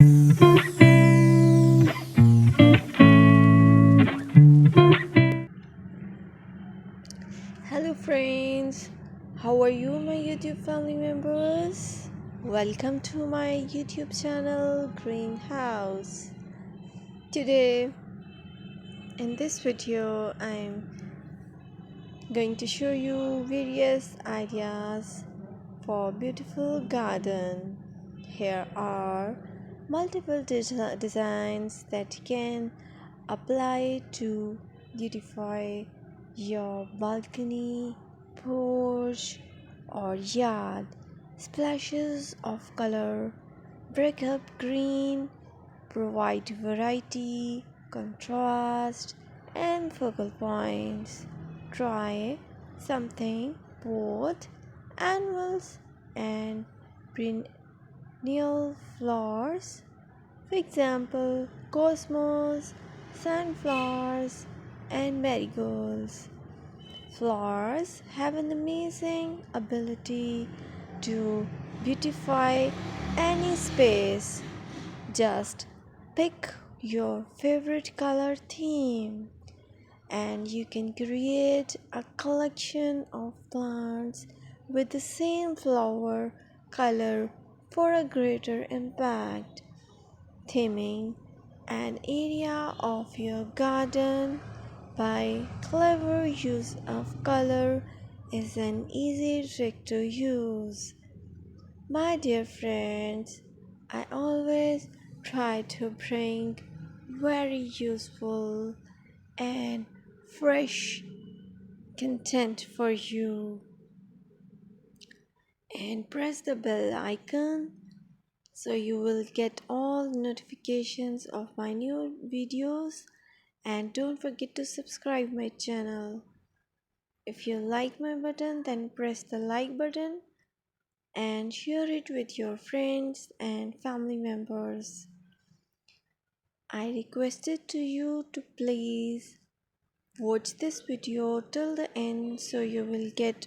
Hello, friends. How are you, my YouTube family members? Welcome to my YouTube channel, Greenhouse. Today, in this video, I'm going to show you various ideas for beautiful garden. Here are multiple designs that you can apply to beautify your balcony, porch, or yard. Splashes of color break up green, provide variety, contrast, and focal points. Try something both annuals and perennial flowers. For example, cosmos, sunflowers, and marigolds. Flowers have an amazing ability to beautify any space. Just pick your favorite color theme and you can create a collection of plants with the same flower color for a greater impact. Theming an area of your garden by clever use of color is an easy trick to use. My dear friends, I always try to bring very useful and fresh content for you, and press the bell icon so you will get all notifications of my new videos, and don't forget to subscribe my channel. If you like my button, then press the like button and share it with your friends and family members. I requested to you to please watch this video till the end so you will get